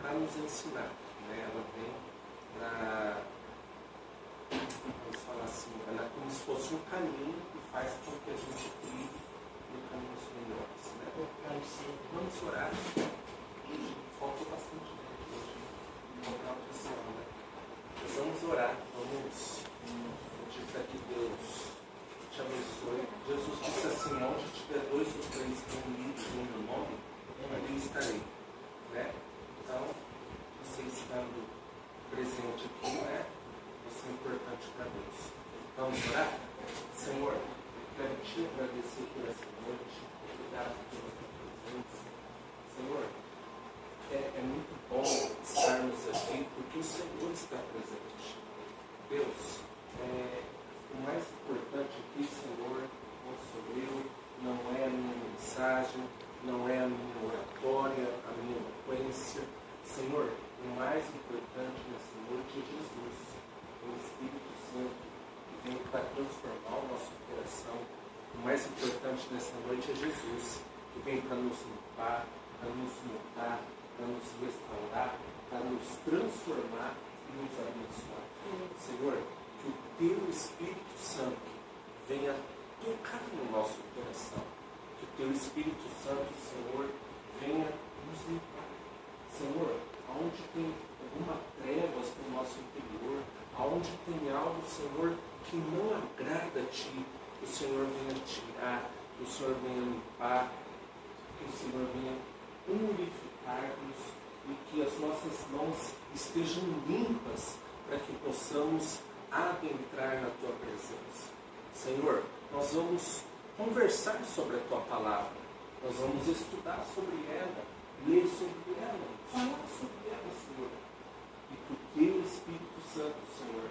para nos ensinar, né? Ela vem para, vamos falar assim, ela é como se fosse um caminho que faz com que a gente trilhe em caminhos melhores, né? Vamos orar. Faltou bastante gente hoje. Comprar uma pessoa, né? Mas vamos orar, vamos pedir para que Deus te abençoe. Jesus disse assim: onde tiver 2 ou 3 reunidos em meu nome, ali estarei. Né? Então, você estando presente aqui, né? Isso é importante para Deus. Vamos orar? Senhor, eu quero te agradecer por essa noite. Obrigado pela tua presença. Senhor, é muito bom estarmos aqui porque o Senhor está presente. Deus, o mais importante aqui, Senhor, não sou eu, não é a minha mensagem, não é a minha oratória, a minha eloquência. Senhor, o mais importante nessa noite é Jesus, o Espírito Santo, que vem para transformar o nosso coração. O mais importante nessa noite é Jesus, que vem para nos limpar, para nos mudar, para nos restaurar, para nos transformar e nos abençoar. Senhor, que o Teu Espírito Santo venha tocar no nosso coração. Que o Teu Espírito Santo, Senhor, venha nos limpar. Senhor, aonde tem alguma trevas no nosso interior, aonde tem algo, Senhor, que não agrada a Ti, que o Senhor venha tirar, que o Senhor venha limpar, que o Senhor venha purificar-nos e que as nossas mãos estejam limpas para que possamos adentrar na Tua presença. Senhor, nós vamos conversar sobre a Tua palavra, nós vamos estudar sobre ela, ler sobre ela, falar sobre ela, Senhor. E que o Teu Espírito Santo, Senhor,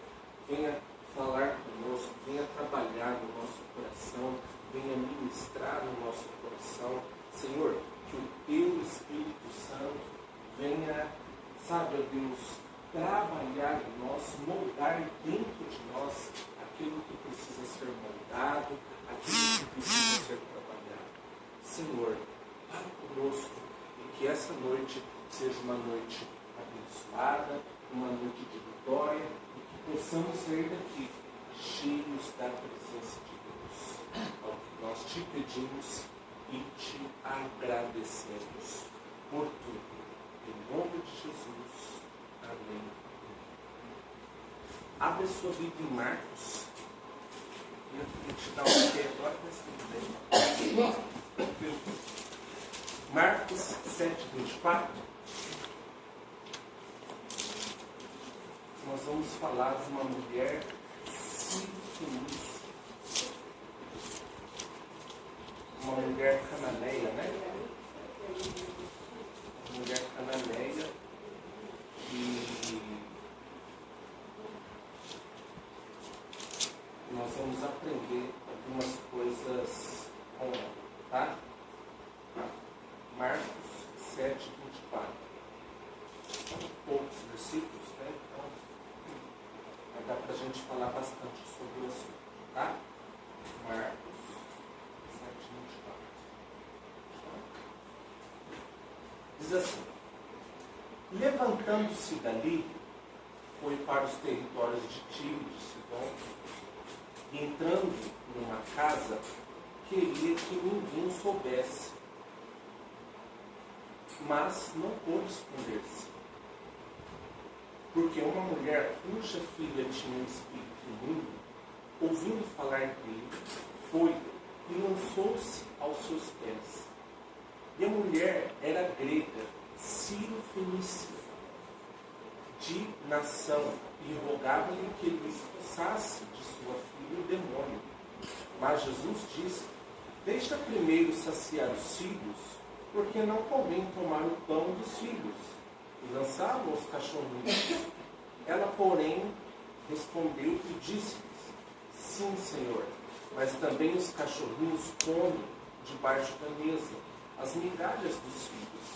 venha falar conosco, venha trabalhar no nosso coração, venha ministrar no nosso coração. Senhor, que o Teu Espírito Santo venha, sabe, ó Deus, trabalhar em nós, moldar dentro de nós aquilo que precisa ser moldado, aquilo que precisa ser trabalhado. Senhor, fala conosco e que essa noite seja uma noite abençoada, uma noite de vitória e que possamos sair daqui cheios da presença de Deus. Ao que nós te pedimos e te agradecemos por tudo. Em nome de Jesus. Amém. Abre a sua Bíblia em Marcos. Eu vou te dar um pé agora, mas tudo bem. Marcos 7:24. Nós vamos falar de uma mulher feliz. Uma mulher cananeia, né? Uma mulher cananeia que nós vamos aprender algumas coisas com ela, tá? Marcos 7:24. São poucos versículos, né? Então, vai dar para a gente falar bastante sobre o assunto, tá? Marcos 7:24. Diz assim: levantando-se dali, foi para os territórios de Tiro e de Sidom, e entrando numa casa, queria que ninguém soubesse, mas não pôde esconder-se, porque uma mulher cuja filha tinha um espírito imundo, ouvindo falar dele, foi e lançou-se aos seus pés. E a mulher era grega, Sírio-Fenícia, de nação, e rogava-lhe que ele expulsasse de sua filha o demônio. Mas Jesus disse: deixa primeiro saciar os filhos, porque não convém tomar o pão dos filhos e lançá-lo aos cachorrinhos. Ela, porém, respondeu e disse-lhes: sim, Senhor, mas também os cachorrinhos comem debaixo da mesa as migalhas dos filhos.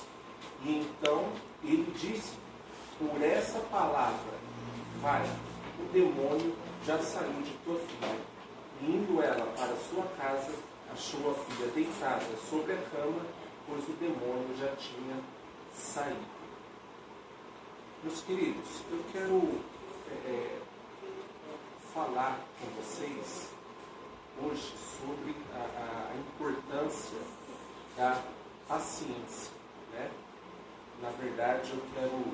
E então ele disse: por essa palavra, vai, o demônio já saiu de tua filha. E indo ela para sua casa, achou a filha deitada sobre a cama, pois o demônio já tinha saído. Meus queridos, eu quero falar com vocês hoje sobre a importância da paciência, né? Na verdade, eu quero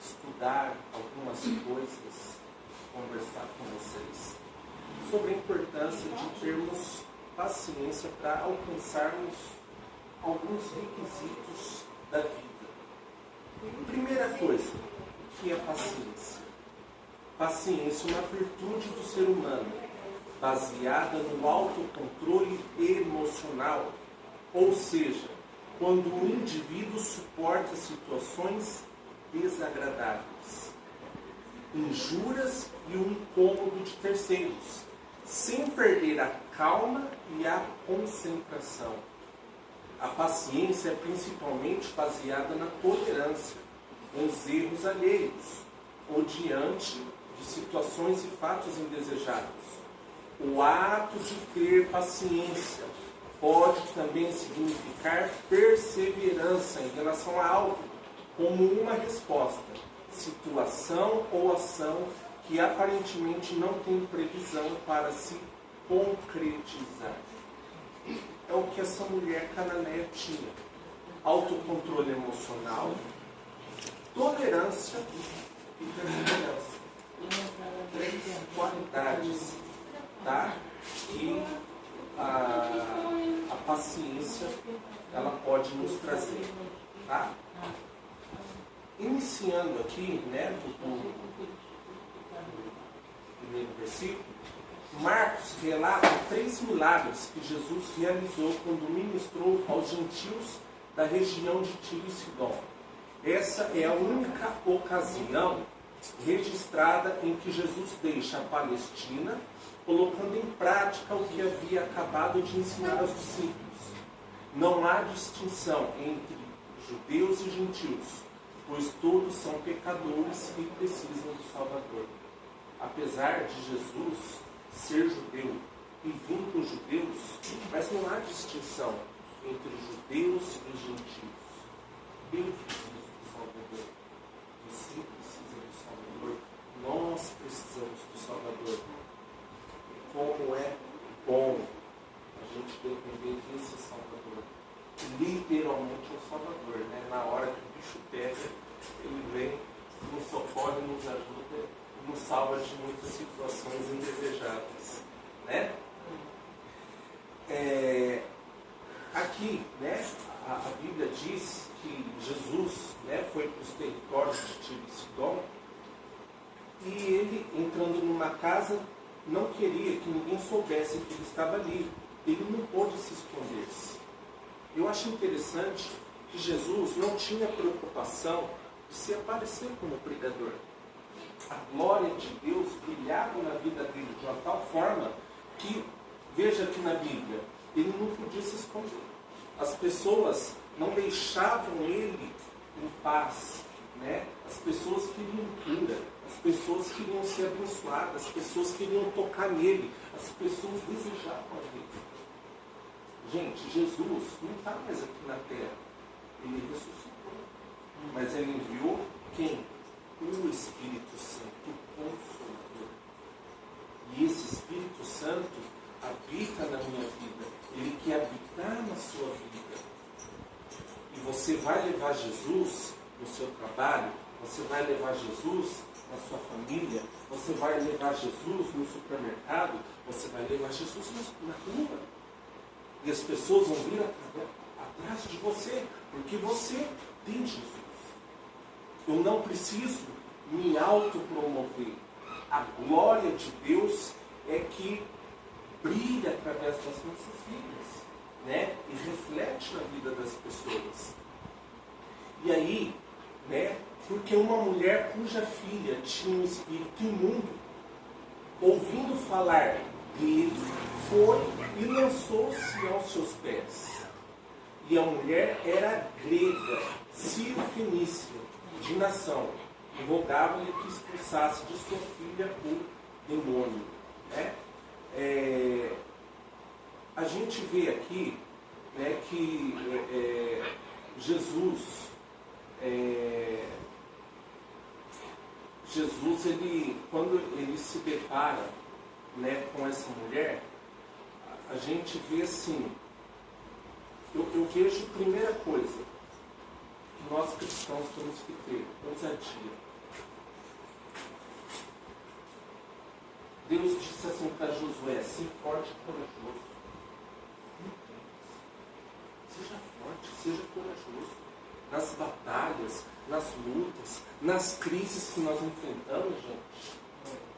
estudar algumas coisas, conversar com vocês sobre a importância de termos paciência para alcançarmos alguns requisitos da vida. Primeira coisa, o que é paciência? Paciência é uma virtude do ser humano, baseada no autocontrole emocional, ou seja, quando o indivíduo suporta situações desagradáveis, injúrias e o incômodo de terceiros, sem perder a calma e a concentração. A paciência é principalmente baseada na tolerância com os erros alheios ou diante de situações e fatos indesejados. O ato de ter paciência pode também significar perseverança em relação a algo, como uma resposta, situação ou ação que aparentemente não tem previsão para se concretizar. É o que essa mulher cananeia tinha: autocontrole emocional, tolerância e perseverança. Três qualidades, tá? Que a paciência ela pode nos trazer, tá? Iniciando aqui, né, do primeiro versículo, Marcos relata 3 milagres que Jesus realizou quando ministrou aos gentios da região de Tiro e Sidom. Essa é a única ocasião registrada em que Jesus deixa a Palestina, colocando em prática o que havia acabado de ensinar aos discípulos. Não há distinção entre judeus e gentios, pois todos são pecadores e precisam do Salvador. Apesar de Jesus ser judeu e vir com os judeus, mas não há distinção entre judeus e gentios. Eu preciso do Salvador. Você precisa do Salvador. Nós precisamos do Salvador. Como é bom a gente depender desse Salvador. Literalmente é o Salvador, né? Na hora que o bicho pega, ele vem, nos socorre, nos ajuda, nos salva de muitas situações indesejáveis, né? Aqui, né, a Bíblia diz que Jesus, né, foi para os territórios de Tiro e Sidom, e ele, entrando numa casa, não queria que ninguém soubesse que ele estava ali. Ele não pôde se esconder. Eu acho interessante que Jesus não tinha preocupação de se aparecer como pregador. A glória de Deus brilhava na vida dele de uma tal forma que, veja aqui na Bíblia, ele não podia se esconder. As pessoas não deixavam ele em paz, né? As pessoas queriam cura, as pessoas queriam ser abençoadas, as pessoas queriam tocar nele, as pessoas desejavam ele. Gente, Jesus não está mais aqui na terra, ele ressuscitou, mas ele enviou quem? O Espírito Santo, o Consolador. E esse Espírito Santo habita na minha vida. Ele quer habitar na sua vida. E você vai levar Jesus no seu trabalho, você vai levar Jesus na sua família, você vai levar Jesus no supermercado, você vai levar Jesus na rua. E as pessoas vão vir atrás de você, porque você tem Jesus. Eu não preciso me autopromover. A glória de Deus é que brilha através das nossas vidas, né? E reflete na vida das pessoas. E aí, né? Porque uma mulher cuja filha tinha um espírito imundo, ouvindo falar dele, foi e lançou-se aos seus pés. E a mulher era grega, sírio-fenícia, de nação, e rogava-lhe que expulsasse de sua filha o demônio. Né? A gente vê aqui, né, que Jesus Jesus, quando ele se depara, né, com essa mulher, a gente vê assim, eu vejo, primeira coisa, que nós cristãos temos que ter ousadia. Deus disse assim para Josué: se forte e corajoso. Seja forte, seja corajoso. Nas batalhas, nas lutas, nas crises que nós enfrentamos, gente.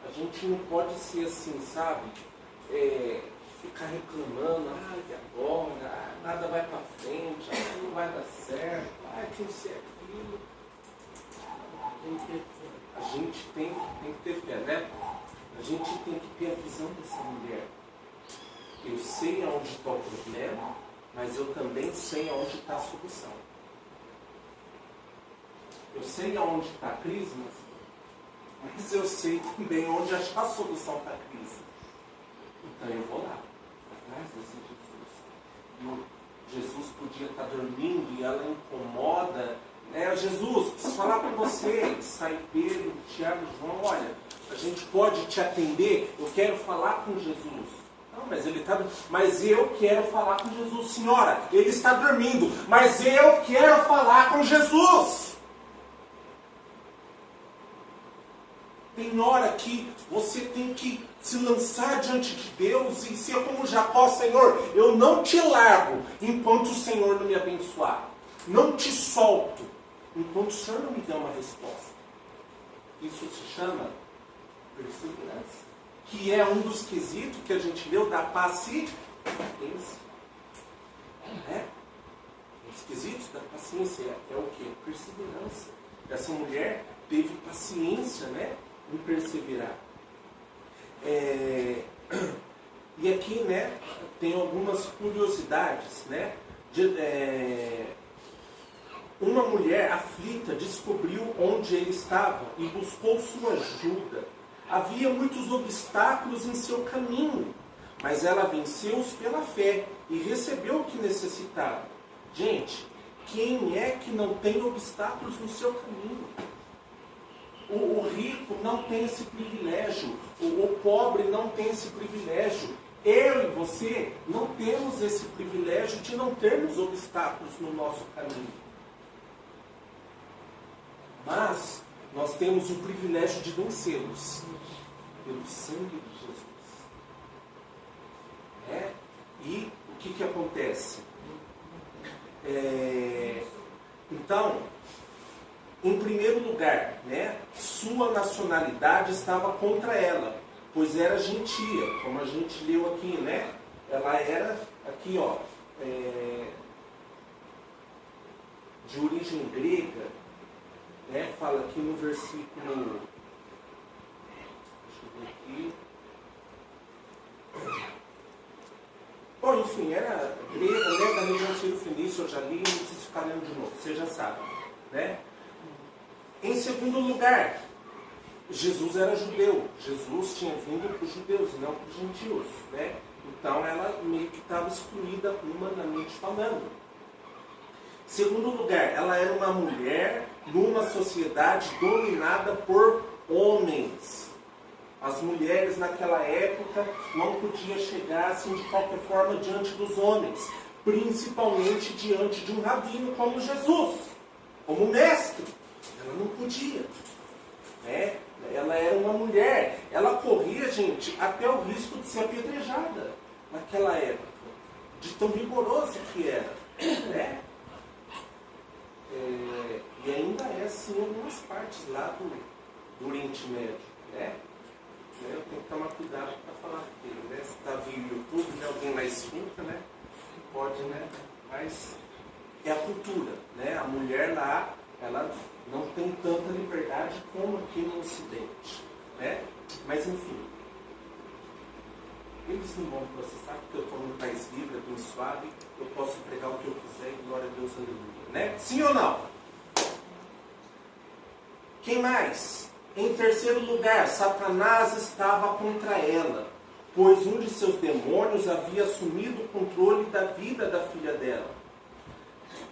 A gente não pode ser assim, sabe? Ficar reclamando, e agora? Nada vai para frente, não vai dar certo, tem que ser aquilo. A gente tem que ter fé, né? A gente tem que ter a visão dessa mulher. Eu sei aonde está o problema, mas eu também sei aonde está a solução. Eu sei aonde está a crise, mas eu sei também onde achar a solução para a crise. Então eu vou lá, atrás desse Jesus. E Jesus podia estar dormindo e ela incomoda. Jesus, preciso falar com você. Sai Pedro, Tiago, João, olha, a gente pode te atender, eu quero falar com Jesus. Não, mas eu quero falar com Jesus. Senhora, ele está dormindo, mas eu quero falar com Jesus. Tem hora que você tem que se lançar diante de Deus e ser como Jacó: Senhor, eu não te largo enquanto o Senhor não me abençoar. Não te solto enquanto o Senhor não me der uma resposta. Isso se chama perseverança, que é um dos quesitos que a gente leu da paciência. Os quesitos da paciência é o quê? Perseverança. Essa mulher teve paciência, né, em perseverar. E aqui, né, tem algumas curiosidades, né? Uma mulher aflita descobriu onde ele estava e buscou sua ajuda. Havia muitos obstáculos em seu caminho, mas ela venceu-os pela fé e recebeu o que necessitava. Gente, quem é que não tem obstáculos no seu caminho? O rico não tem esse privilégio, o pobre não tem esse privilégio. Eu e você não temos esse privilégio de não termos obstáculos no nosso caminho. Mas nós temos o privilégio de vencê-los pelo sangue de Jesus. E o que acontece? Então, em primeiro lugar, né, sua nacionalidade estava contra ela, pois era gentia, como a gente leu aqui, né? Ela era, aqui ó, de origem grega, né? Fala aqui no versículo, deixa eu ver aqui. Bom, enfim, era grega, né, da região sírio-fenícia, eu já li, não preciso ficar lendo de novo, você já sabe, né? Em segundo lugar, Jesus era judeu. Jesus tinha vindo para os judeus e não para os gentios, né? Então ela meio que estava excluída humanamente falando. Segundo lugar, ela era uma mulher numa sociedade dominada por homens. As mulheres naquela época não podiam chegar assim de qualquer forma diante dos homens, principalmente diante de um rabino como Jesus, como mestre. Ela não podia, né? Ela era uma mulher, ela corria, gente, até o risco de ser apedrejada naquela época, de tão rigoroso que era, né? E ainda é assim em algumas partes lá do Oriente Médio, né? Eu tenho que tomar cuidado para falar dele, né? Se está via o YouTube, né? Alguém lá escuta, né? Pode, né? Mas é a cultura, né? A mulher lá, ela não tem tanta liberdade como aqui no Ocidente, né? Mas enfim, eles não vão processar porque eu estou num país livre, abençoado, eu posso pregar o que eu quiser e glória a Deus, aleluia, né? Sim ou não? Quem mais? Em terceiro lugar, Satanás estava contra ela, pois um de seus demônios havia assumido o controle da vida da filha dela.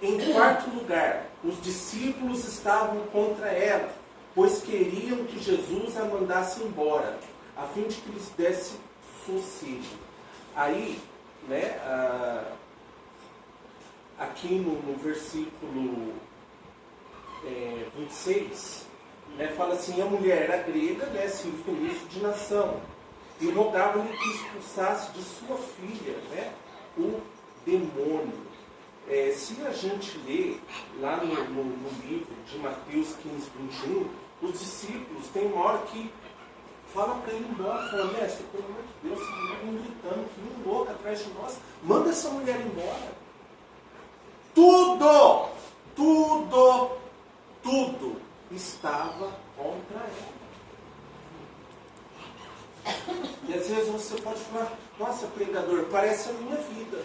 Em quarto lugar, os discípulos estavam contra ela, pois queriam que Jesus a mandasse embora, a fim de que lhes desse sossego. Aí, né, aqui no versículo 26, né, fala assim: a mulher era grega, né, Sírio-Fenício de nação, e rogava-lhe que expulsasse de sua filha, né, o demônio. Se a gente lê lá no livro de Mateus 15, 21, os discípulos tem uma hora que fala para ele ir embora, fala: mestre, pelo amor de Deus, essa mulher vem gritando, que nem louca atrás de nós, manda essa mulher embora. Tudo estava contra ela. E às vezes você pode falar: nossa, pregador, parece a minha vida.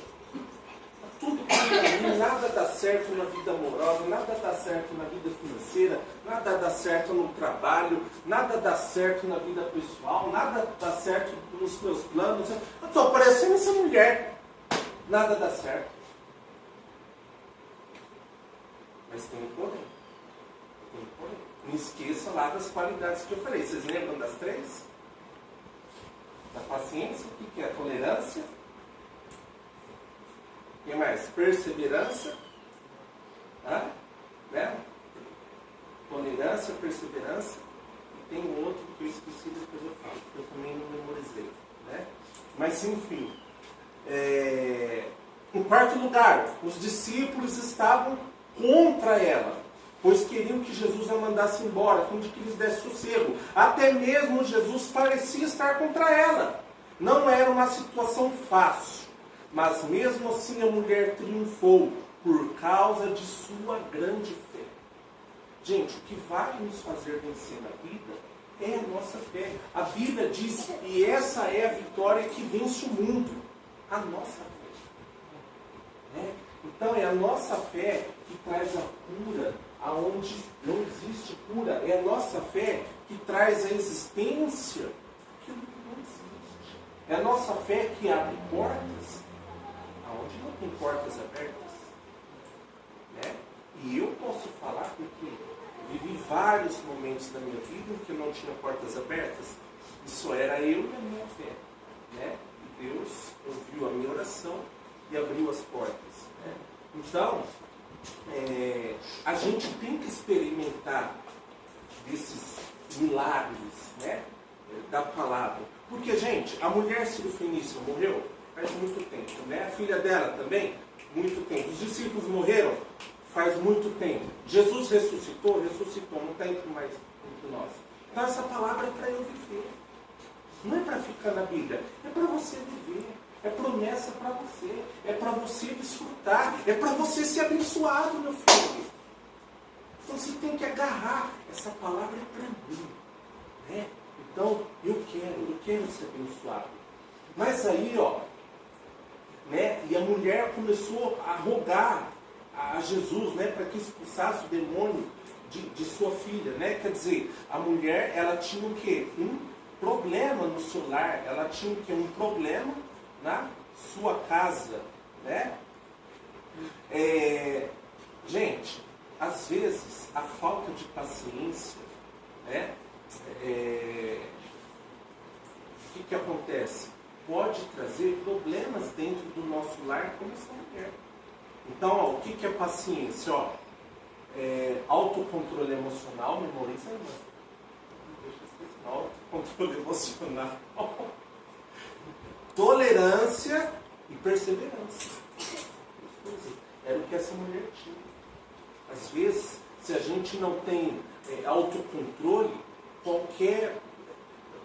Tudo contra mim, nada dá certo na vida amorosa, nada dá certo na vida financeira, nada dá certo no trabalho, nada dá certo na vida pessoal, nada dá certo nos meus planos. Eu estou parecendo essa mulher. Nada dá certo. Mas tem um porém. Não esqueça lá das qualidades que eu falei. Vocês lembram das 3? Da paciência, o que é? A tolerância. O que mais? Perseverança. Né? Tolerância, perseverança. E tem um outro que eu esqueci, depois eu falo, que eu também não memorizei. Né? Mas enfim. Em quarto lugar, os discípulos estavam contra ela, pois queriam que Jesus a mandasse embora, a fim de que lhes desse sossego. Até mesmo Jesus parecia estar contra ela. Não era uma situação fácil, mas mesmo assim a mulher triunfou por causa de sua grande fé. Gente, o que vai nos fazer vencer na vida é a nossa fé. A Bíblia diz que essa é a vitória que vence o mundo, a nossa fé. Então é a nossa fé que traz a cura aonde não existe cura. É a nossa fé que traz a existência aquilo que não existe. É a nossa fé que abre portas aonde não tem portas abertas. Né? E eu posso falar porque vivi vários momentos da minha vida em que não tinha portas abertas. E só era eu e a minha fé. Né? E Deus ouviu a minha oração e abriu as portas. Né? Então, a gente tem que experimentar desses milagres, né, da palavra. Porque, gente, a mulher Sírio-Fenícia morreu faz muito tempo. Né? A filha dela também, muito tempo. Os discípulos morreram faz muito tempo. Jesus ressuscitou, não está mais entre nós. Então essa palavra é para eu viver. Não é para ficar na Bíblia, é para você viver. É promessa para você. É para você desfrutar. É para você ser abençoado, meu filho. Então você tem que agarrar. Essa palavra é para mim. Né? Então eu quero ser abençoado. Mas aí, né? E a mulher começou a rogar a Jesus, né? Para que expulsasse o demônio de sua filha. Né? Quer dizer, a mulher, ela tinha o quê? Um problema no seu lar. Ela tinha o quê? Um problema na sua casa, né? Gente, às vezes a falta de paciência, né? O que acontece? Pode trazer problemas dentro do nosso lar como essa mulher. Então, o que é paciência? Autocontrole emocional, memoriza aí, autocontrole emocional. Tolerância e perseverança. Era o que essa mulher tinha. Às vezes, se a gente não tem autocontrole,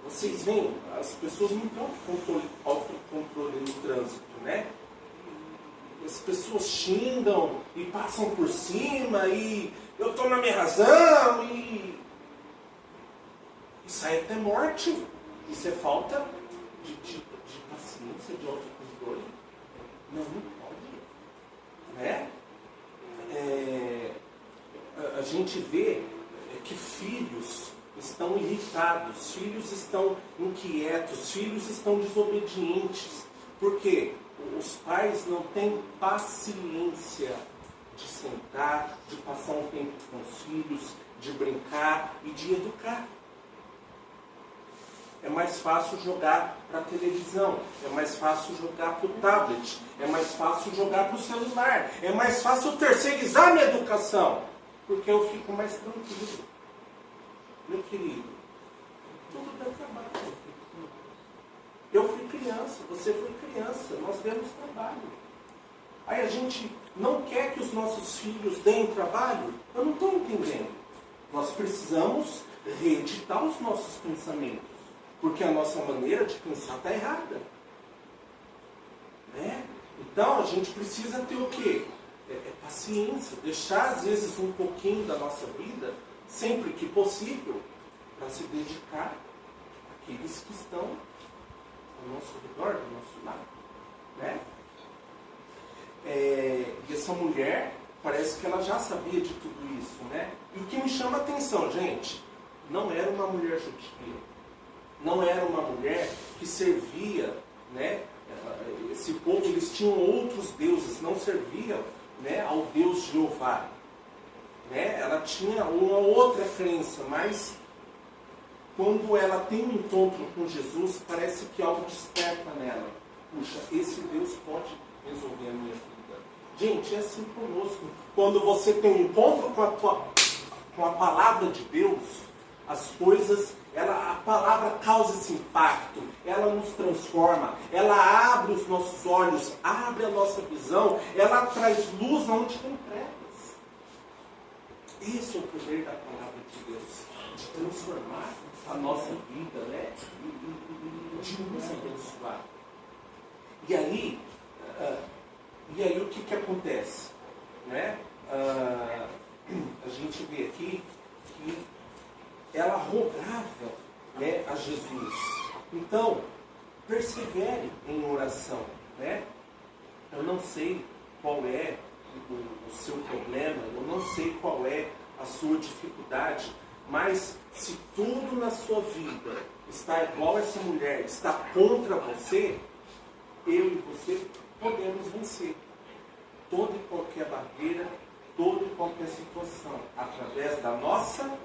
vocês veem, as pessoas não têm autocontrole no trânsito, né? As pessoas xingam e passam por cima e eu estou na minha razão e sai até morte. Isso é falta de paciência, de autocontrole. Não pode. Né? A gente vê que filhos estão irritados, filhos estão inquietos, filhos estão desobedientes. Por quê? Os pais não têm paciência de sentar estudar, de passar um tempo com os filhos, de brincar e de educar. É mais fácil jogar para a televisão, é mais fácil jogar para o tablet, é mais fácil jogar para o celular, é mais fácil terceirizar minha educação, porque eu fico mais tranquilo. Meu querido, tudo dá trabalho. Eu fui criança, você foi criança, nós demos trabalho. Aí a gente não quer que os nossos filhos deem trabalho? Eu não estou entendendo. Nós precisamos reeditar os nossos pensamentos, porque a nossa maneira de pensar está errada. Né? Então a gente precisa ter o quê? Paciência, deixar às vezes um pouquinho da nossa vida, sempre que possível, para se dedicar àqueles que estão ao nosso redor, do nosso lado. Né? E essa mulher, parece que ela já sabia de tudo isso. Né? E o que me chama a atenção, gente, não era uma mulher judia. Não era uma mulher que servia, né? Esse povo, eles tinham outros deuses, não serviam, né, ao Deus Jeová. Né? Ela tinha uma outra crença, mas quando ela tem um encontro com Jesus, parece que algo desperta nela. Puxa, esse Deus pode resolver a minha vida. Gente, é assim conosco. Quando você tem um encontro com a palavra de Deus, as coisas, a palavra causa esse impacto, ela nos transforma, ela abre os nossos olhos, abre a nossa visão, ela traz luz onde tem trevas. Esse é o poder da palavra de Deus, de transformar a nossa vida, né? De nos abençoar. E aí o que acontece? Né? A gente vê aqui que ela rogava, né, a Jesus. Então, persevere em oração. Né? Eu não sei qual é o seu problema, eu não sei qual é a sua dificuldade, mas se tudo na sua vida está igual essa mulher, está contra você, eu e você podemos vencer toda e qualquer barreira, toda e qualquer situação, através da nossa.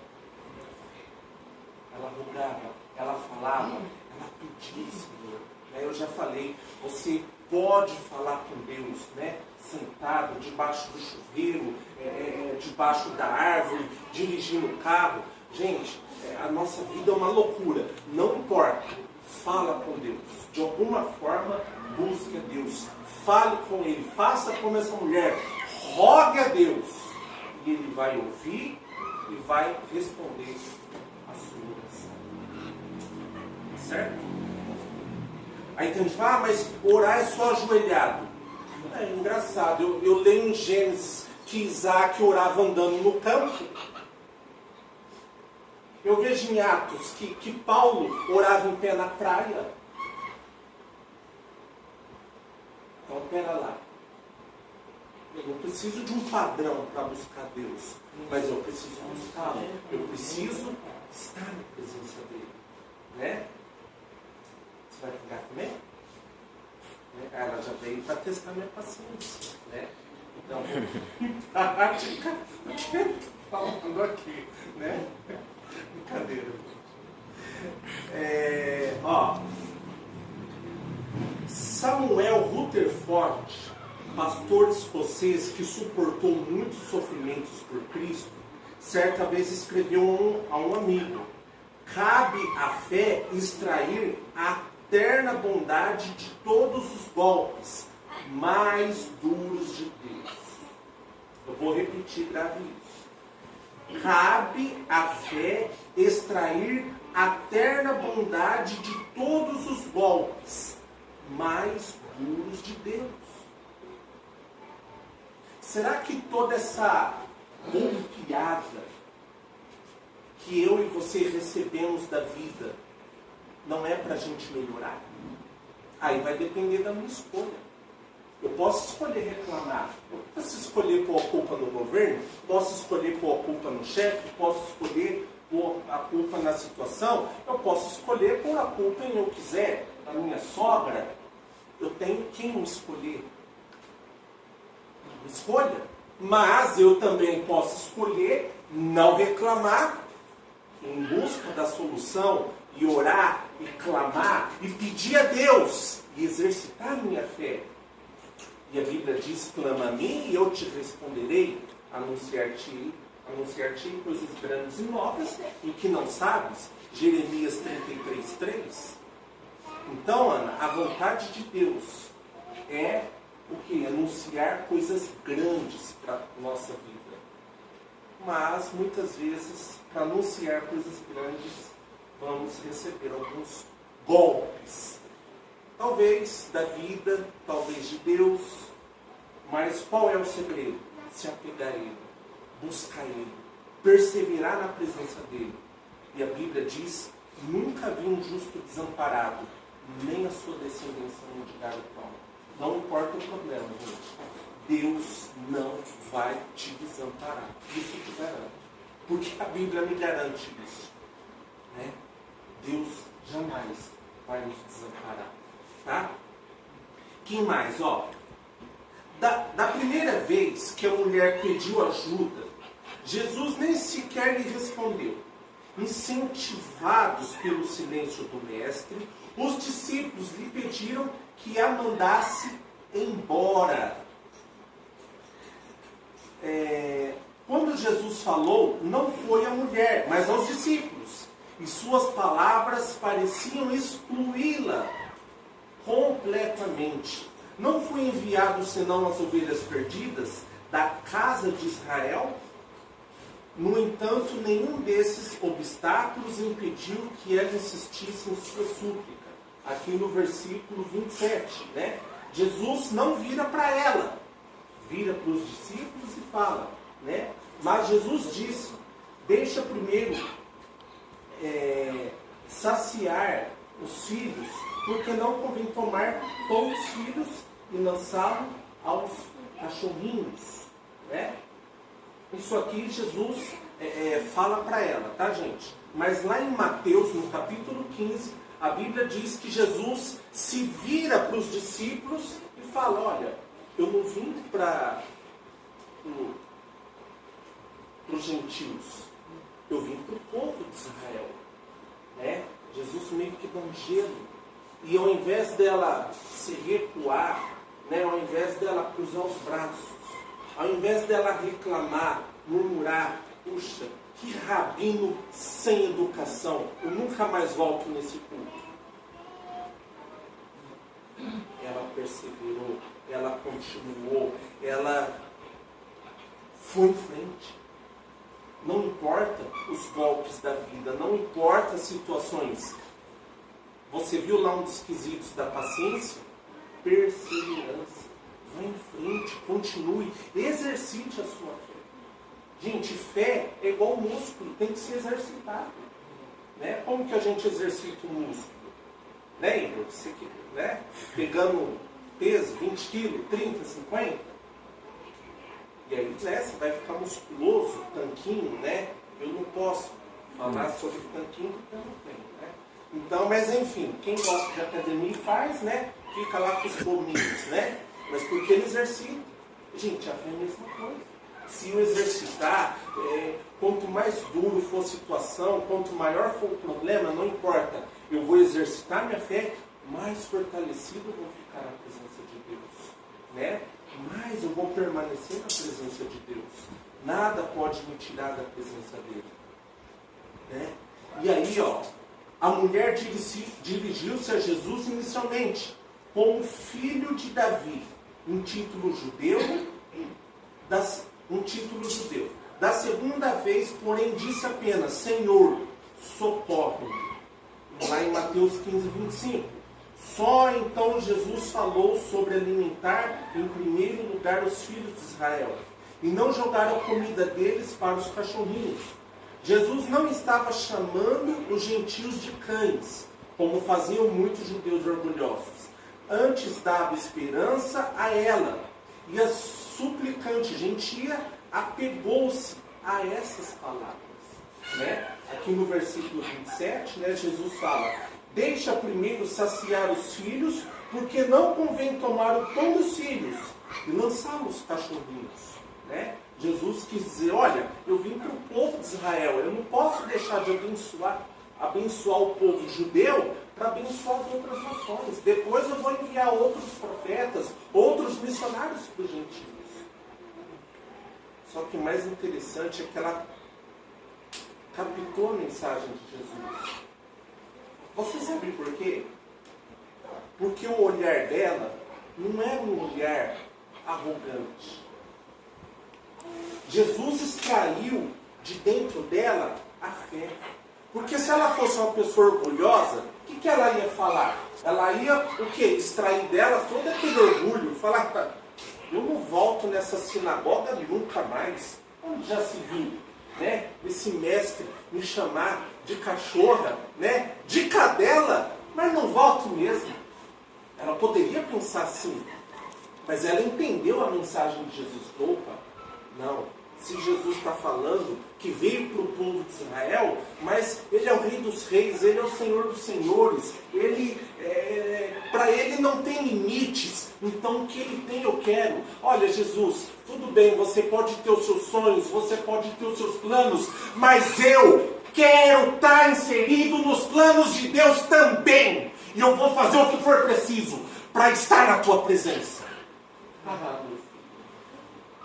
Ela rogava, ela falava, ela pedia, Senhor. Eu já falei, você pode falar com Deus, né? Sentado, debaixo do chuveiro, debaixo da árvore, dirigindo o carro. Gente, a nossa vida é uma loucura. Não importa, fala com Deus. De alguma forma, busque a Deus. Fale com Ele, faça como essa mulher. Rogue a Deus. E Ele vai ouvir e vai responder a sua oração. Certo? Aí tem gente que fala, mas orar é só ajoelhado. É engraçado, eu leio em Gênesis que Isaac orava andando no campo. Eu vejo em Atos que Paulo orava em pé na praia. Então, pera lá. Eu não preciso de um padrão para buscar Deus, mas eu preciso buscá-lo. Eu preciso estar na presença dele. Né? Você vai ficar comigo? Ela já veio para testar minha paciência. Né? Então, prática, falando aqui. Né? Brincadeira. Samuel Rutherford, pastor escocês que suportou muitos sofrimentos por Cristo, certa vez escreveu a um amigo: cabe à fé extrair a eterna bondade de todos os golpes mais duros de Deus. Eu vou repetir, grave isso. Cabe à fé extrair a eterna bondade de todos os golpes mais duros de Deus. Será que toda essa golpeada que eu e você recebemos da vida não é para a gente melhorar? Aí vai depender da minha escolha. Eu posso escolher reclamar, eu posso escolher pôr a culpa no governo, posso escolher pôr a culpa no chefe, posso escolher pôr a culpa na situação, eu posso escolher pôr a culpa em eu quiser, na minha sogra. Eu tenho quem me escolher. Escolha. Mas eu também posso escolher não reclamar, em busca da solução, e orar, e clamar, e pedir a Deus, e exercitar minha fé. E a Bíblia diz: clama a mim e eu te responderei, anunciar-te coisas grandes e novas, e que não sabes. Jeremias 33:3. Então, Ana, a vontade de Deus é o que? Anunciar coisas grandes para a nossa vida. Mas, muitas vezes, para anunciar coisas grandes, vamos receber alguns golpes. Talvez da vida, talvez de Deus. Mas qual é o segredo? Se apegar a Ele, buscar Ele, perseverar na presença dEle. E a Bíblia diz: nunca vi um justo desamparado, nem a sua descendência mendigar o pão. Não importa o problema, gente. Deus não vai te desamparar. Isso te garanto. Porque a Bíblia me garante isso. Né? Deus jamais vai nos desamparar. Tá? Quem mais? Ó, da primeira vez que a mulher pediu ajuda, Jesus nem sequer lhe respondeu. Incentivados pelo silêncio do mestre, os discípulos lhe pediram que a mandasse embora. Quando Jesus falou, não foi à mulher, mas aos discípulos. E suas palavras pareciam excluí-la completamente. Não foi enviado senão as ovelhas perdidas da casa de Israel? No entanto, nenhum desses obstáculos impediu que ela insistisse em sua súplica. Aqui no versículo 27, né? Jesus não vira para ela, vira para os discípulos e fala, né? Mas Jesus disse: deixa primeiro saciar os filhos, porque não convém tomar pão dos filhos e lançá-lo aos cachorrinhos, né? Isso aqui Jesus fala para ela, tá, gente? Mas lá em Mateus, no capítulo 15, a Bíblia diz que Jesus se vira para os discípulos e fala: olha, eu não vim para os gentios, eu vim para o povo de Israel. Né? Jesus meio que dá um gelo. E ao invés dela se recuar, né, ao invés dela cruzar os braços, ao invés dela reclamar, murmurar: puxa, que rabino sem educação, eu nunca mais volto nesse culto. Ela perseverou, ela continuou, ela foi em frente. Não importa os golpes da vida, não importa as situações. Você viu lá um dos quesitos da paciência? Perseverança. Vá em frente, continue, exercite a sua fé. Gente, fé é igual músculo, tem que ser exercitado. Né? Como que a gente exercita o músculo? Né, Igor? Você, né? Pegando peso, 20 quilos, 30, 50. E aí, né, você vai ficar musculoso, tanquinho, né? Eu não posso falar sobre tanquinho porque eu não tenho, né? Então, mas enfim, quem gosta de academia faz, né? Fica lá com os gominhos, né? Mas porque ele exercita. Gente, a fé é a mesma coisa. Se eu exercitar, quanto mais duro for a situação, quanto maior for o problema, não importa. Eu vou exercitar minha fé, mais fortalecido eu vou ficar na presença de Deus, né? Mas eu vou permanecer na presença de Deus. Nada pode me tirar da presença dele. Né? E aí, ó, a mulher dirigiu-se a Jesus inicialmente como filho de Davi, um título judeu. Da segunda vez, porém, disse apenas: Senhor, socorre-me. Lá em Mateus 15, 25. Só então Jesus falou sobre alimentar em primeiro lugar os filhos de Israel e não jogar a comida deles para os cachorrinhos. Jesus não estava chamando os gentios de cães, como faziam muitos judeus orgulhosos. Antes dava esperança a ela. E a suplicante gentia apegou-se a essas palavras. Né? Aqui no versículo 27, né, Jesus fala: deixa primeiro saciar os filhos, porque não convém tomar o pão dos filhos e lançá-los aos cachorrinhos. né? Jesus quis dizer, olha, eu vim para o povo de Israel, eu não posso deixar de abençoar o povo judeu para abençoar as outras nações. Depois eu vou enviar outros profetas, outros missionários para os gentios. Só que o mais interessante é que ela captou a mensagem de Jesus. Você sabe por quê? Porque o olhar dela não era um olhar arrogante. Jesus extraiu de dentro dela a fé. Porque se ela fosse uma pessoa orgulhosa, o que ela ia falar? Ela ia o quê? Extrair dela todo aquele orgulho. Falar, eu não volto nessa sinagoga nunca mais. Onde já se viu, né? Esse mestre me chamar de cachorra, né? De cadela, mas não volto mesmo. Ela poderia pensar assim, mas ela entendeu a mensagem de Jesus. Opa, não. Se Jesus está falando que veio para o povo de Israel, mas Ele é o Rei dos Reis, Ele é o Senhor dos Senhores, para Ele não tem limites, então o que Ele tem eu quero. Olha Jesus, tudo bem, você pode ter os seus sonhos, você pode ter os seus planos, mas eu quero estar inserido nos planos de Deus também, e eu vou fazer o que for preciso para estar na Tua presença.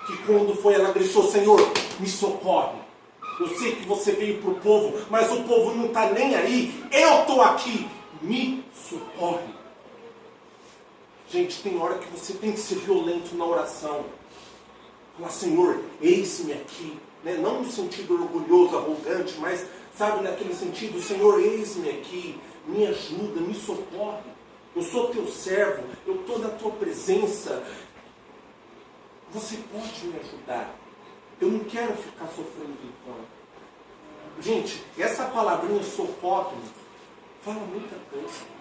Que quando foi ela gritou, Senhor, me socorre. Eu sei que você veio para o povo, mas o povo não está nem aí. Eu estou aqui. Me socorre. Gente, tem hora que você tem que ser violento na oração. Falar, Senhor, eis-me aqui. Né? Não no sentido orgulhoso, arrogante, mas, sabe, naquele sentido, Senhor, eis-me aqui. Me ajuda, me socorre. Eu sou teu servo, eu estou na tua presença. Você pode me ajudar. Eu não quero ficar sofrendo em vão. Gente, essa palavrinha socorre fala muita coisa.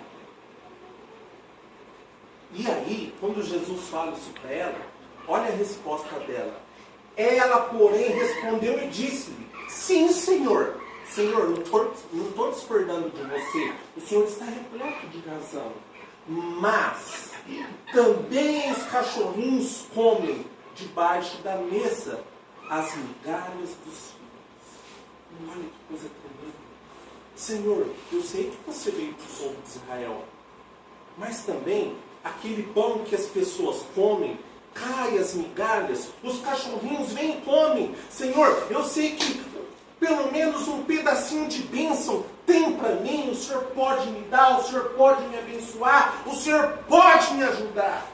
E aí, quando Jesus fala isso para ela, olha a resposta dela. Ela, porém, respondeu e disse-lhe, sim, Senhor. Senhor, não estou discordando de você. O Senhor está repleto de razão. Mas também os cachorrinhos comem debaixo da mesa as migalhas dos filhos. Olha que coisa tremenda. Senhor, eu sei que você veio para o povo de Israel, mas também aquele pão que as pessoas comem, cai as migalhas, os cachorrinhos vêm e comem. Senhor, eu sei que pelo menos um pedacinho de bênção tem para mim, o Senhor pode me dar, o Senhor pode me abençoar, o Senhor pode me ajudar.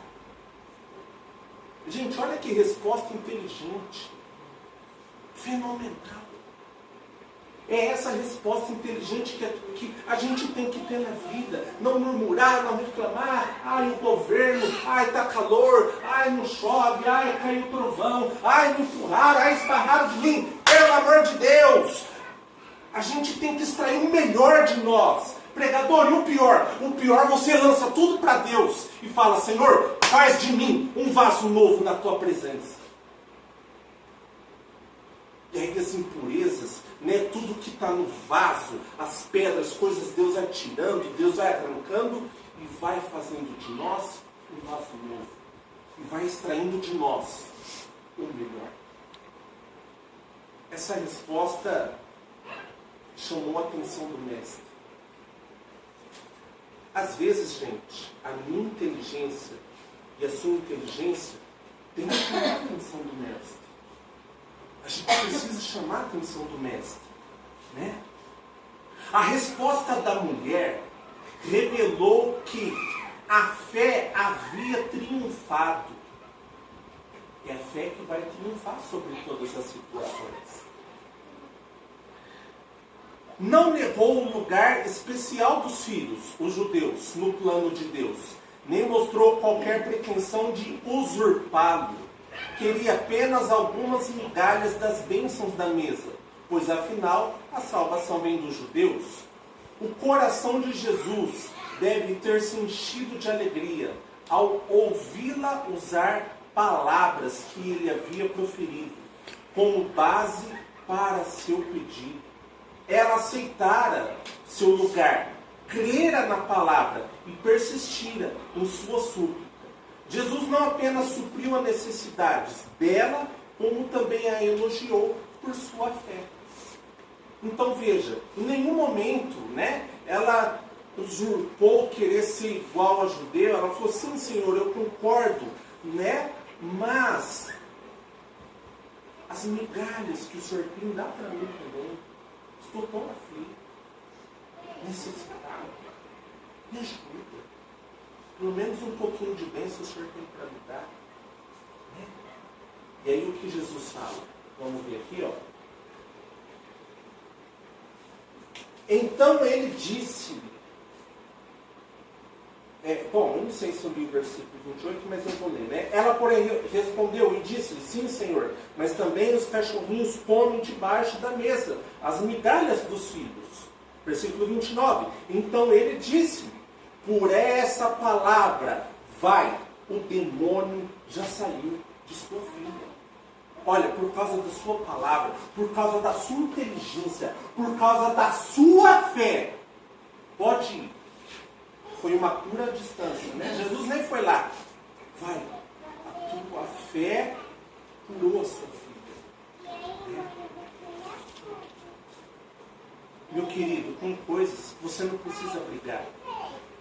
Gente, olha que resposta inteligente. Fenomenal. É essa resposta inteligente que a gente tem que ter na vida. Não murmurar, não reclamar. Ai, o governo, ai, está calor, ai, não chove, ai, caiu trovão, ai, me empurraram, ai, esbarraram de mim. Pelo amor de Deus! A gente tem que extrair o melhor de nós. Pregador, e o pior? O pior você lança tudo para Deus e fala, Senhor, faz de mim um vaso novo na tua presença. E aí as impurezas, né, tudo que está no vaso, as pedras, coisas, Deus vai tirando, Deus vai arrancando e vai fazendo de nós um vaso novo. E vai extraindo de nós o melhor. Essa resposta chamou a atenção do mestre. Às vezes, gente, a minha inteligência e a sua inteligência tem que chamar a atenção do mestre. A gente precisa chamar a atenção do mestre, né? A resposta da mulher revelou que a fé havia triunfado. É a fé que vai triunfar sobre todas as situações. Não negou o lugar especial dos filhos, os judeus, no plano de Deus. Nem mostrou qualquer pretensão de usurpá-lo. Queria apenas algumas migalhas das bênçãos da mesa, pois afinal a salvação vem dos judeus. O coração de Jesus deve ter se enchido de alegria ao ouvi-la usar palavras que ele havia proferido como base para seu pedido. Ela aceitara seu lugar, crera na palavra e persistira em sua súplica. Jesus não apenas supriu as necessidades dela como também a elogiou por sua fé. Então veja, em nenhum momento, né, ela usurpou querer ser igual a judeu. Ela falou, sim, Senhor, eu concordo, né? Mas as migalhas que o Senhor tem dá para mim também. Estou tão aflito, necessitado. Me ajuda. Pelo menos um pouquinho de bênção o Senhor tem para me dar. Né? E aí o que Jesus fala? Vamos ver aqui, ó. Então ele disse, bom, eu não sei se eu li o versículo 28, mas eu vou ler, né? Ela, porém, respondeu e disse-lhe, sim, Senhor, mas também os cachorrinhos comem debaixo da mesa as migalhas dos filhos. Versículo 29. Então ele disse, por essa palavra, vai, o demônio já saiu de sua filha. Olha, por causa da sua palavra, por causa da sua inteligência, por causa da sua fé, pode ir. Foi uma cura à distância, né? Jesus nem foi lá. Vai, a tua fé curou a sua filha. Meu querido, tem coisas que você não precisa brigar.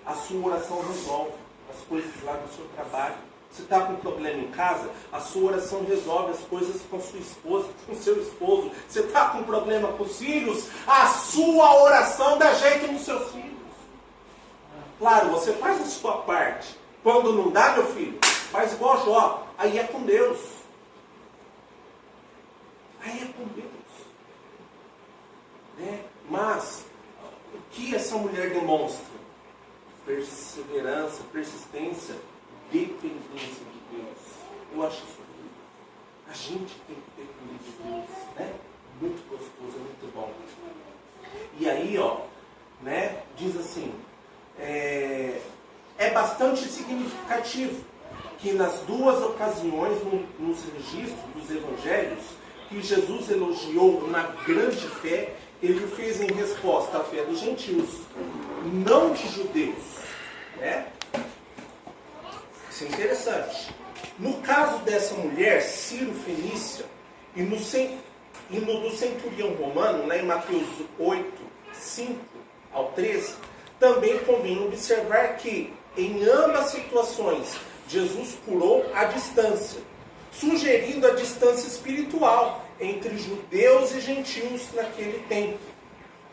A sua oração resolve as coisas lá do seu trabalho. Você está com um problema em casa, a sua oração resolve as coisas com sua esposa, com seu esposo. Você está com um problema com os filhos, a sua oração dá jeito nos seus filhos. Claro, você faz a sua parte. Quando não dá, meu filho, faz igual Jó. Aí é com Deus. Aí é com Deus. Né? Mas, o que essa mulher demonstra? Perseverança, persistência, dependência de Deus. Eu acho isso lindo. A gente tem que depender de Deus, né? Muito gostoso, muito bom. E aí, ó, né, diz assim, é bastante significativo que nas duas ocasiões, nos registros dos evangelhos, que Jesus elogiou uma grande fé, ele o fez em resposta à fé dos gentios, não de judeus. Né? Isso é interessante. No caso dessa mulher, Ciro Fenícia, e no do centurião romano, lá em Mateus 8, 5 ao 13, também convém observar que, em ambas situações, Jesus curou à distância, sugerindo a distância espiritual entre judeus e gentios naquele tempo.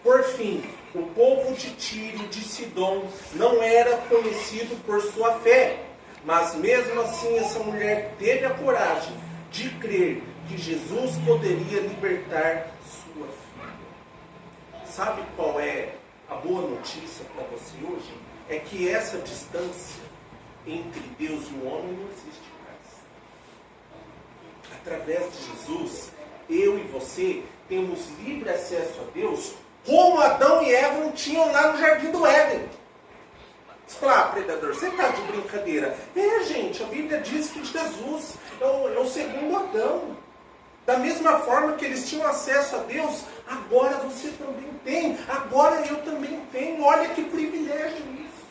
Por fim, o povo de Tiro e de Sidom não era conhecido por sua fé, mas mesmo assim essa mulher teve a coragem de crer que Jesus poderia libertar sua filha. Sabe qual é a boa notícia para você hoje? É que essa distância entre Deus e o homem não existe mais. Através de Jesus, eu e você temos livre acesso a Deus, como Adão e Eva não tinham lá no Jardim do Éden. Você fala, predador, você está de brincadeira. Gente, a Bíblia diz que Jesus é o segundo Adão. Da mesma forma que eles tinham acesso a Deus, agora você também tem. Agora eu também tenho. Olha que privilégio isso.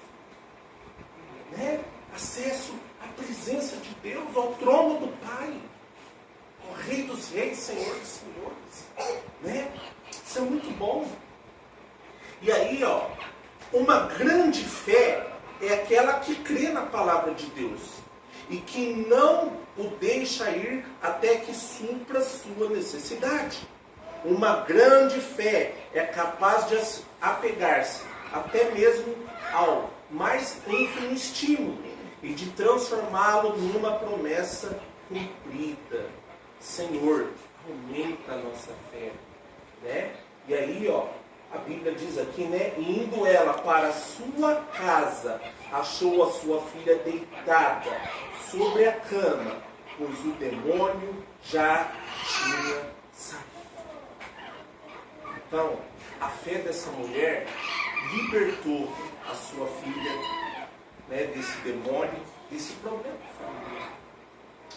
Né? Acesso à presença de Deus, ao trono do Pai. Ao Rei dos Reis, Senhor dos Senhores. Né? Isso é muito bom. E aí, ó, uma grande fé é aquela que crê na palavra de Deus e que não o deixa ir até que supra sua necessidade. Uma grande fé é capaz de apegar-se até mesmo ao mais ínfimo estímulo e de transformá-lo numa promessa cumprida. Senhor, aumenta a nossa fé. Né? E aí, ó, a Bíblia diz aqui, né? Indo ela para a sua casa, achou a sua filha deitada sobre a cama, pois o demônio já tinha saído. Então, a fé dessa mulher libertou a sua filha, né, desse demônio, desse problema familiar.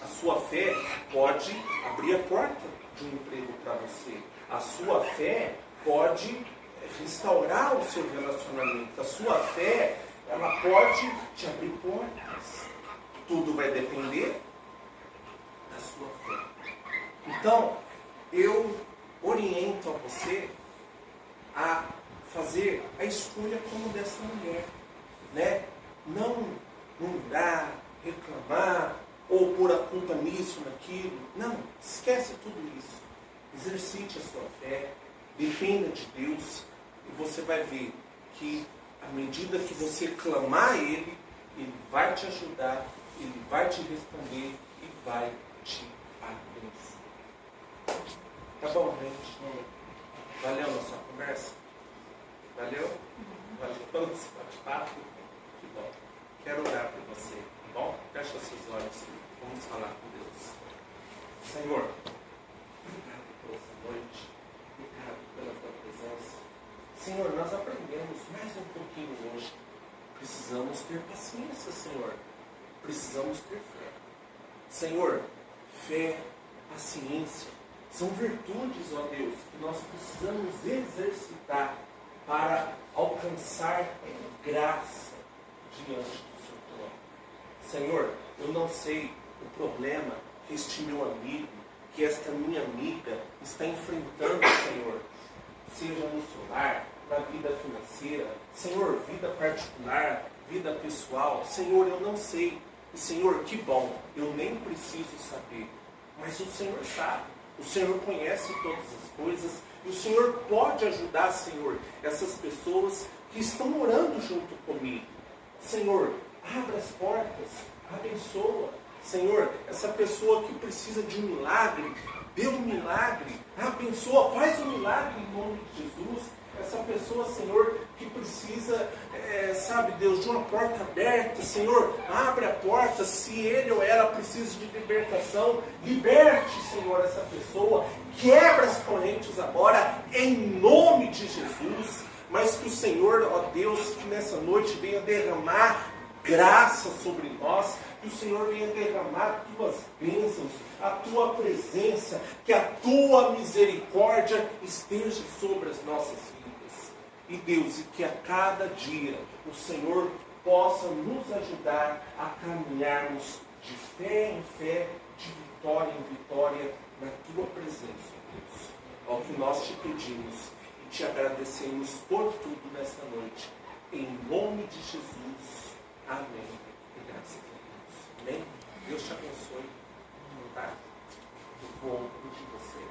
A sua fé pode abrir a porta de um emprego para você. A sua fé pode restaurar o seu relacionamento. A sua fé, ela pode te abrir portas. Tudo vai depender da sua fé. Então, eu oriento a você a fazer a escolha como dessa mulher, né? Não murmurar, reclamar, ou pôr a culpa nisso, naquilo. Não, esquece tudo isso. Exercite a sua fé, dependa de Deus, e você vai ver que à medida que você clamar a Ele, Ele vai te ajudar, Ele vai te responder e vai te abençoar. Tá bom, gente? Valeu a nossa conversa? Valeu? Valeu pelo nosso bate-papo? Que bom. Quero orar por você, tá bom? Fecha seus olhos. Vamos falar com Deus. Senhor, obrigado por essa noite. Obrigado pela tua presença. Senhor, nós aprendemos mais um pouquinho hoje. Precisamos ter paciência, Senhor. Precisamos ter fé. Senhor, fé, paciência, são virtudes, ó Deus, que nós precisamos exercitar para alcançar graça diante do seu trono. Senhor, eu não sei o problema que este meu amigo, que esta minha amiga está enfrentando, Senhor, seja no seu lar, na vida financeira, Senhor, vida particular, vida pessoal. Senhor, eu não sei. E Senhor, que bom, eu nem preciso saber, mas o Senhor sabe. O Senhor conhece todas as coisas e o Senhor pode ajudar, Senhor, essas pessoas que estão orando junto comigo. Senhor, abre as portas, abençoa. Senhor, essa pessoa que precisa de um milagre, dê um milagre, abençoa, faz um milagre em nome de Jesus. Essa pessoa, Senhor, que precisa, sabe, Deus, de uma porta aberta, Senhor, abre a porta. Se ele ou ela precisa de libertação, liberte, Senhor, essa pessoa, quebra as correntes agora, em nome de Jesus. Mas que o Senhor, ó Deus, que nessa noite venha derramar graça sobre nós, que o Senhor venha derramar tuas bênçãos, a tua presença, que a tua misericórdia esteja sobre as nossas vidas. E Deus, e que a cada dia o Senhor possa nos ajudar a caminharmos de fé em fé, de vitória em vitória, na tua presença, Deus. É o que nós te pedimos e te agradecemos por tudo nesta noite. Em nome de Jesus. Amém. E graças a Deus. Amém. Deus te abençoe. Tá? Eu vou pedir você.